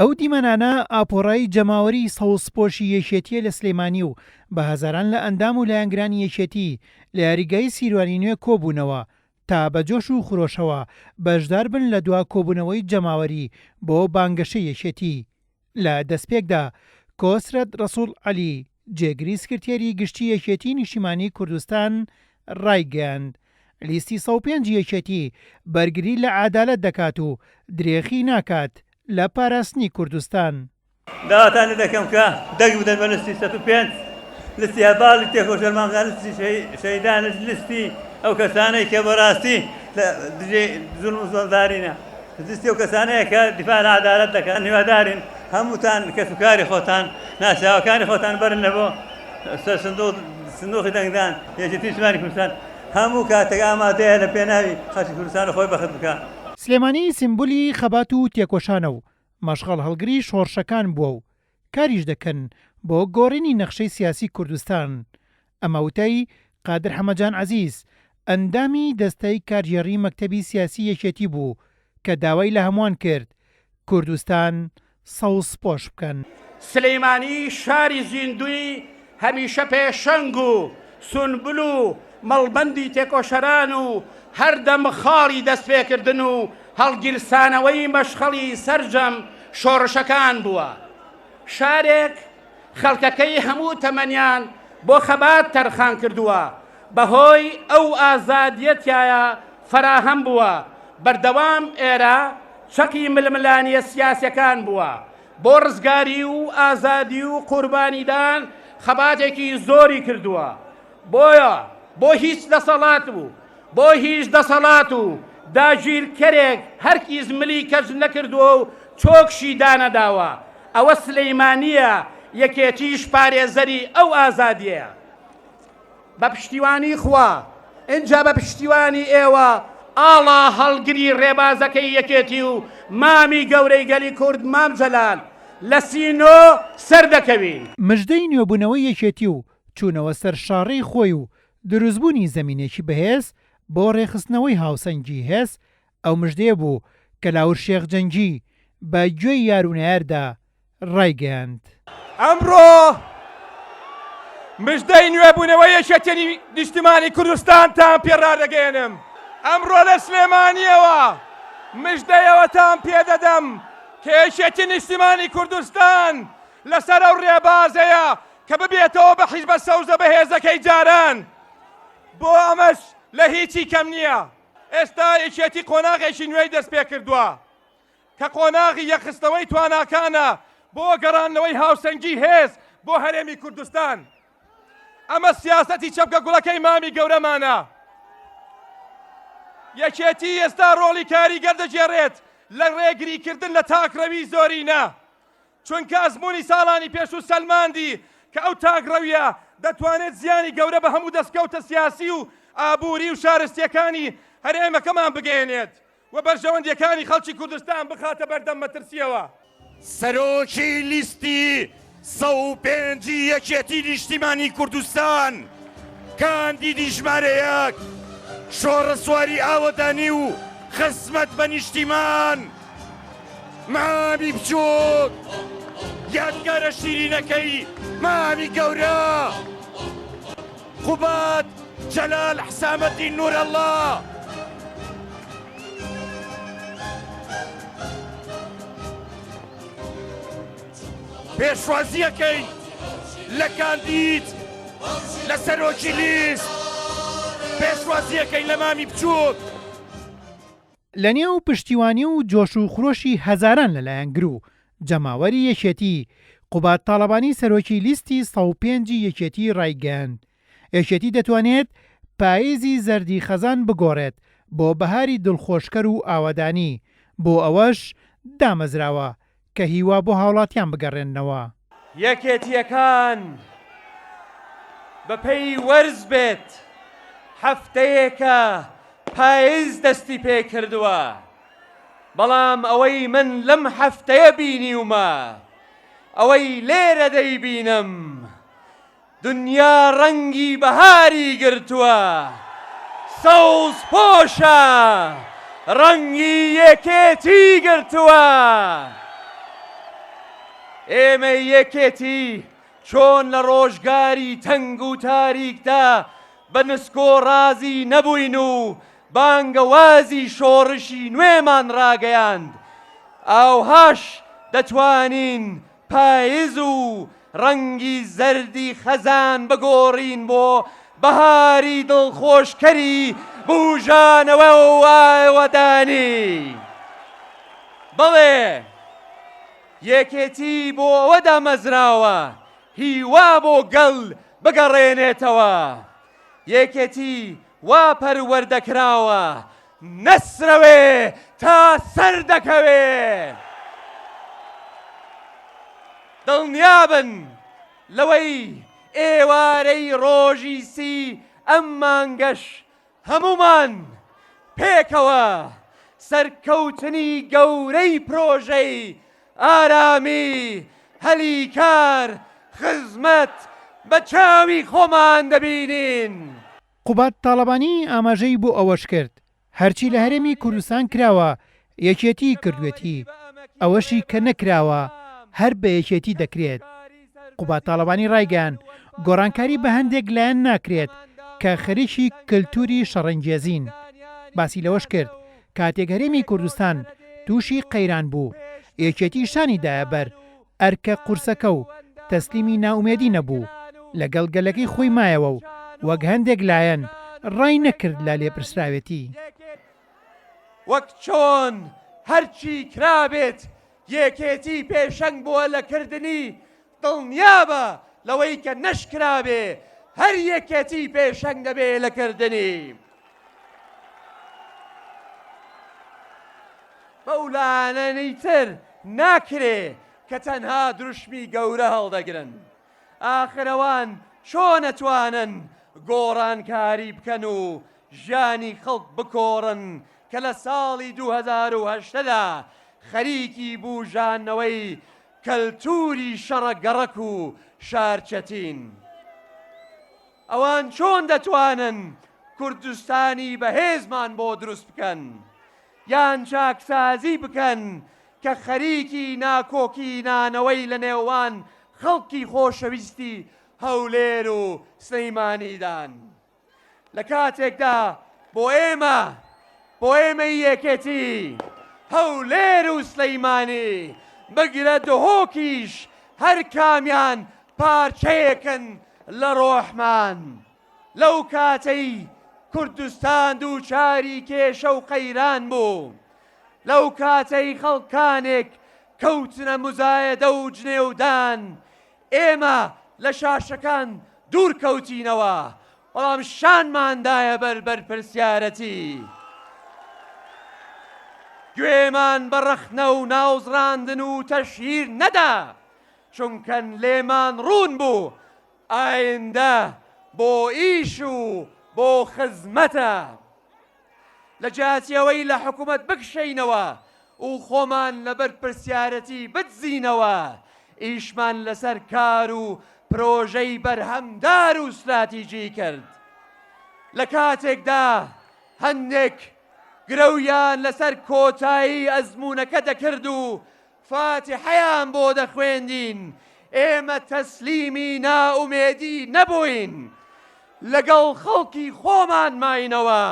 ئەو دیمەنانە ئاپۆڕایی جەماوەری سەوزپۆشی یەکێتیە لە سلێمانی و بە هەزاران لە ئەندام و لایەنگرانی یەکێتی لە یاریگای سیروانی نوێ کۆبوونەوە تا بە جۆش و خرۆشەوە بەشدار بن لە دوا کۆبوونەوەی جەماوەری بۆ بانگەشەی یەکێتی. لە دەستپێکدا کۆسرەت ڕەسوول عەلی جێگری سکرتێری گشتی یەکێتی نیشتیمانی کوردستان ڕایگەیاند لیستی 105 یەکێتی بەرگری لە عەدالەت دەکات و درێخی ناکات لە پاراستنی کوردستان. داواتانی دەکەم کە دەنگ بدەن بە لیستی 105 لیستی هەباڵی تێکۆشەرمانگان لیستی شەیدانش لیستی ئەو کەسانەی کە بەڕاستی لە دژێ زوڵم و زۆڵدارینە لیستی ئەو کەسانەیە کە دیفاع لە عەدالەت دەکەن هیوادارین هەمووتان کەسوکاری خۆتان ناساوەکانی خۆتان بەرن لە بۆ سەر سندوقی دەنگدان یەکێتی نیشتیمانی کوردستان هەموو کاتێک ئامادەیە لە پێناوی خەڵکی کوردستان خۆی بەخت بکات. سلێمانی سیمبولی خەبات و تێکۆشانە و مەشغەڵ هەڵگری شۆڕشەکان بووە و کاریش دەکەن بۆ گۆڕینی نەخشەی سیاسی کوردستان. ئەمە وتەی قادر حەمەجان عەزیز ئەندامی دەستەی کارژێڕی مەکتەبی سیاسی یەکێتی بوو کە داوای لە هەمووان کرد کوردستان سەوزپۆش بکەن. سلەیمانی شاری زیندوی هەمیشە پێشەنگ و سونبول و مەڵبەندی تێکۆشەران و هەردەم خاڵی دەست پێکردن و هەڵگیرسانەوەی مەشخەڵی سەرجەم شۆڕشەکان بووە. شارێک خەڵکەکەی هەموو تەمەنیان بۆ خەبات تەرخان کردووە بەهۆی ئەو ئازادیەتیایە فراهەم بووە. بەردەوام ئێرە چەکی ململانیە سیاسیەکان بووە بۆ ڕزگاری و ئازادی و قوربانیدان خەباتێکی زۆری کردووە. بۆیە بۆ هیچ دەسەڵات بوو بۆ هیچ دەسەڵات و داگیرکەرێک هەرگیز ملی کەس نەکردووە و چۆکشی دانەداوە. ئەوە سلەیمانیە یەکێتیش پارێزەری ئەو ئازادیەیە. بە پشتیوانی خوا ئینجا بە پشتیوانی ئێوە ئاڵا هەڵگری ڕێبازەکەی یەکێتی و مامی گەورەی گەلی کورد مام جەلال لە سینۆ سەردەکەوین. مژدەی نوێبوونەوەی یەکێتی و چوونەوە سەر شاڕەی خۆی و دروستبوونی زەمینێکی بەهێز بۆ ڕێخستنەوەی هاوسەنگی هێز ئەو مژدەیە بوو کە لاور شێخ جەنگی بە گوێی یاروونەیاردا ڕایگەیاند. ئەمڕۆ مژدەی نوێبوونەوەی یەکێتی نیشتیمانی کوردستانتان پێڕادەگەێنم. ئەمڕۆ لە سلێمانیەوە مژدەیەوەتان پێدەدەم کە یەکێتی نیشتیمانی کوردستان لەسەر ئەو ڕێبازەیە کە ببێتەوە بە حیزبە سەوزە بەهێزەکەی جاران. بۆ ئەمەش لە هیچی کەم نییە. ئێستا یەکێتی قۆناغێکی نوێی دەست پێ کردووە کە قۆناغی یەخستنەوەی تواناکانە بۆ گەڕانەوەی هاوسەنگی هێز بۆ هەرێمی کوردستان. ئەمە سیاسەتی چەپکە گوڵەکەی مامی گەورەمانە. یەکێتی ئێستا ڕۆڵی کاریگەر دەجێڕێت لە ڕێگریکردن لە تاکڕەوی زۆرینە چونکە ئەزمموی ساڵانی پێش و سەلماندی کە ئەو تاگڕەویە دەتوانێت زیانی گەورە بە هەموو دەستکەوتە سیاسی و ئابووری و شارستیەکانی هەرێمەکەمان بگەێنێت و بەرژەوەندیەکانی خەڵکی کوردستان بخاتە بەردەم مەترسیەوە. سەرۆکی لیستی 105 یەکێتی نیشتیمانی کوردستان کاندیدی ژمارە یەک شۆڕە سواری ئاوەدانی و خزمەت بە نیشتیمان مامی بچووک یادگارە شیرینەکەی مامی گەورە قوبات جەلال حسامەدین نورەڵڵا. پێشوازیەکەی لە کاندید لە سەرۆکی لیست پێشوازیەکەی لە مامی بچووک. لە نێو پشتیوانی و جۆش و خرۆشی هەزاران لەلایەنگر و جەماوەری یەکێتی قوبات تاڵەبانی سەرۆکی لیستی 105 یەکێتی ڕایگەیاند. یەکێتی دەتوانێت پاییزی زەردی خەزان بگۆڕێت بۆ بەهاری دڵخۆشکەر و ئاوەدانی بۆ ئەوەش دامەزراوە کە هیوا بۆ هاوڵاتیان بگەڕێنەوە. یەکێتیەکان بەپێی وەرز بێت هەفتەیەکە پاییز دەستی پێ کردووە بەڵام ئەوەی من لەم هەفتەیە بینیومە ئەوەی لێرە دەیبینم دنیا ڕەنگی بەهاری گرتووە سەوز پۆشە ڕەنگی یەکێتی گرتووە ئێمە یەکێتی چۆن لە ڕۆژگاری تەنگ و تاریکدا بە نسکۆ ڕازی نەبووین و بانگەوازی شۆڕشی نوێمان ڕاگەیاند ئاوهاش دەتوانین پاییز و ڕەنگی زەردی خەزان بگۆڕین بۆ بەهاری دڵخۆشکەری بوژانەوە و ئاوەدانی بەڵێ یەکێتی بۆ ئەوە دامەزراوە هیوا بۆ گەڵ بگەڕێنێتەوە یەکێتی وا پەروەردەکراوە نەسرەوێ تا سەر دەکەوێ دڵنیابن لەوەی ئێوارەی ڕۆژی سی ئەم مانگەش هەمومان پێکەوە سەرکەوتنی گەورەی پرۆژەی ئارامی هەلیکار خزمەت بە چاوی خۆمان دەبینین. قوبات تاڵەبانی ئاماژەی بۆ ئەوەش کرد هەرچی لە هەرێمی کوردستان کراوە یەکێتی کردوێتی ئەوەشی کە نەکراوە هەر بە یەکێتی دەکرێت. قوبات تاڵەبانی ڕایگەیان گۆڕانکاری بە هەندێک لایەن ناکرێت کە خەریکی کللتوری شەڕەنگێزین. باسی لەوەش کرد کاتێک هەرێمی کوردستان تووشی قەیران بوو یەکێتی شانیدایە بەر ئەرکە قورسەکە و تەسلیمی ناومێدی نەبوو لەگەڵ گەلەکەی خۆی مایەوە و وەک هەندێک لایەن ڕای نەکرد لە لێپرسراوێتی. وەک چۆن هەرچی کرابێت یەکێتی پێشەنگ بووە لە کردنی دڵنیابە لەوەی کە نەشکرابێ هەر یەکێتی پێشەنگ دەبێ لە کردنی. بەولانەی تر ناکرێ کە تەنها دروشمی گەورە هەڵدەگرن. ئاخرەوان چۆن ئەتوانن گۆڕانکاری بکەن و ژیانی خەڵک بکۆڕن کە لە ساڵی 2008دا خەریکی بوژانەوەی کەلتوری شەڕە گەڕەک و شارچەتین. ئەوان چۆن دەتوانن کوردستانی بەهێزمان بۆ دروست بکەن یان چاکسازی بکەن کە خەریکی ناکۆکینانەوەی لە نێوان خەڵکی خۆشەویستی هەولێر و سلەیمانیدان. لە کاتێکدا بۆ ئێمە یەکێتی هەولێر و سلەیمانی بگرە دهۆکیش هەر کامیان پارچەیەکن لە ڕۆحمان. لەو کاتەی کوردستان دووچاری کێشە و قەیران بوو لەو کاتەی خەڵکانێک کەوتنە مزایەدە و جنێودان ئێمە لە شاشەکان دوور کەوتینەوە بەڵام شانماندایە بەر پرسیارەتی. گوێمان بەڕەخنە و ناوزڕاندن و تەشهیر نەدا چونکەن لێمان ڕوون بوو ئایندە بۆ ئیش و بۆ خزمەتە. لە جیاتیەوەی لە حکوومەت بکشینەوە و خۆمان لەبەر پرسیارەتی بدزینەوە ئیشمان لەسەر کار و پرۆژەی بەرهەمدار و استراتیجی کرد. لە کاتێکدا هەندێک گرەویان لەسەر کۆتایی ئەزمونەکە دەکرد و فاتحەیان بۆ دەخوێندین ئێمە تەسلیمی ناومێدی نەبووین لەگەڵ خەڵکی خۆمان ماینەوە.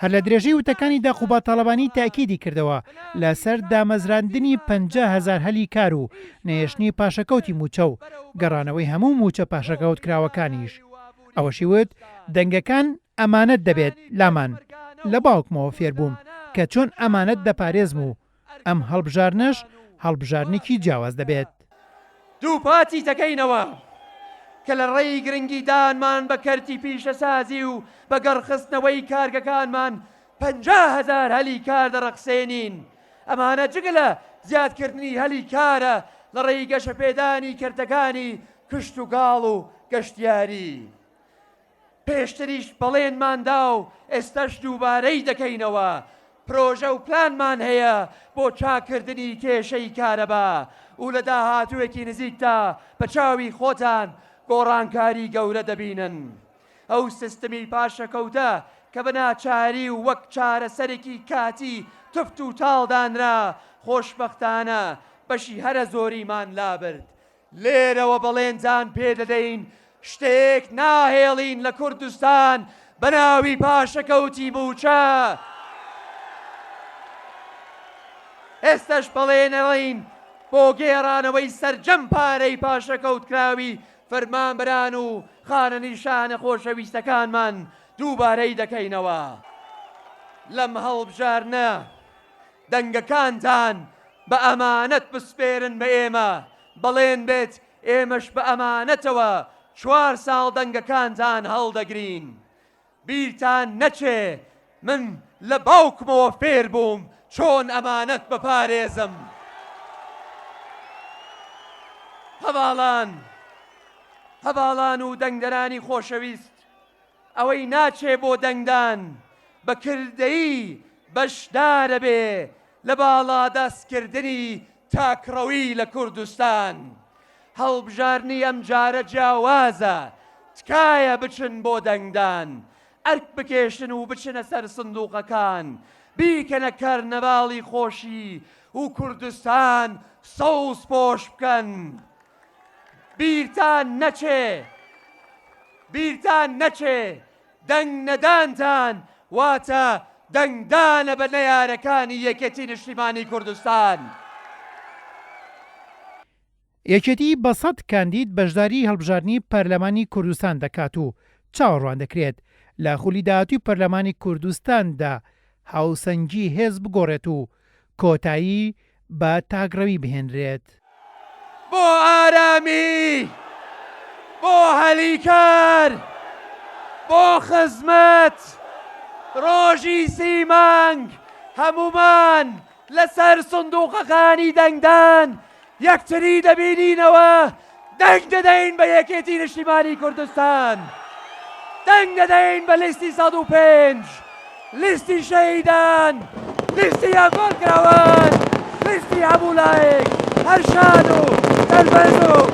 هەر لە درێژەی وتەکانیدا قوبات تاڵەبانی تاکیدی کردەوە لەسەر دامەزراندنی 50,000 هەلی کار و نێشتنی پاشەکەوتی موچە و گەڕانەوەی هەموو موچە پاشەکەوت کراوەکانیش. ئەوەشی وت دەنگەکان ئەمانەت دەبێت لامان لە باوکمەوە فێر بووم کە چۆن ئەمانەت دەپارێزم و ئەم هەڵبژارنەش هەڵبژارنێکی جیاواز دەبێت. دووپاتی دەکەینەوە کە لە ڕێی گرنگیدانمان بە کەرتی پیشەسازی و بە گەڕخستنەوەی کارگەکانمان 50,000 هەلی کار دەڕەخسێنین. ئەمانە جگە لە زیادکردنی هەلی کارە لە ڕێی گەشەپێدانی کردەکانی کشت و گاڵ و گەشتیاری. پێشتریش بەڵێنماندا و ئێستەش دووبارەی دەکەینەوە پرۆژە و پلانمان هەیە بۆ چاکردنی کێشەی کارەبا و لە داهاتووێکی نزیکتا بە چاوی خۆتان گۆڕانکاری گەورە دەبینن. ئەو سیستەمی پاشەکەوتە کە بە ناچاری و وەک چارەسەرێکی کاتی تفت و تاڵدانرا خۆشبەختانە بەشی هەرە زۆریمان لابرد لێرەوە بەڵێنجان پێدەدەین شتێک ناهێڵین لە کوردستان بە ناوی پاشەکەوتی موچە ئێستش بەڵێنەوەین بۆ گێڕانەوەی سەرجەم پارەی پاشەکەوتکراوی فەرمانبەران و خانە نیشانە خۆشەویستەکانمان دووبارەی دەکەینەوە لەم هەڵبژارنە دەنگەکانتان بە ئەمانەت بسپێرن بە ئێمە بەڵێن بێت ئێمەش بە ئەمانەتەوە 4 ساڵ دەنگەکانتان هەڵدەگرین بیرتان نەچێ من لە باوکمەوە فێر بووم چۆن ئەمانەت بپارێزم هەواڵان و دەنگدەرانی خۆشەویست ئەوەی ناچێ بۆ دەنگدان بە کردەیی بەشدارە بێ لە باڵا دەستکردنی تاکڕەوی لە کوردستان هەڵبژارنی ئەم جارە جیاوازە تکایە بچن بۆ دەنگدان ئەرک بکێشن و بچنە سەر سندووقەکان بیکەنە کەرنەڤاڵی خۆشی و کوردستان سەوز پۆش بکەن بیرتان نەچێ دەنگ نەدانتان واتە دەنگدانە بە نەیارەکانی یەکێتی نیشتیمانی کوردستان یەکێتی بە 100 کاندید بەشداری هەڵبژارنی پەرلەمانی کوردستان دەکات و چاوەڕوان دەکرێت لە خولی داهاتووی پەرلەمانی کوردستاندا هاوسەنگی هێز بگۆڕێت و کۆتایی بە تاگڕەوی بهێنرێت بۆ ئارامی بۆ هەلیکار بۆ خزمەت ڕۆژی سیمانگ هەمومان لەسەر سندووقەکانی دەنگدان یەکتری دەبینینەوە دەنگ دەدەین بە یەکێتی نیشتیمانی کوردستان دەنگ دەدەین بە لیستی 105 لیستی شەهیدان لیستی ئەنفۆرکراوان لیستی هەموو لایەک هەرشان و دەربەز و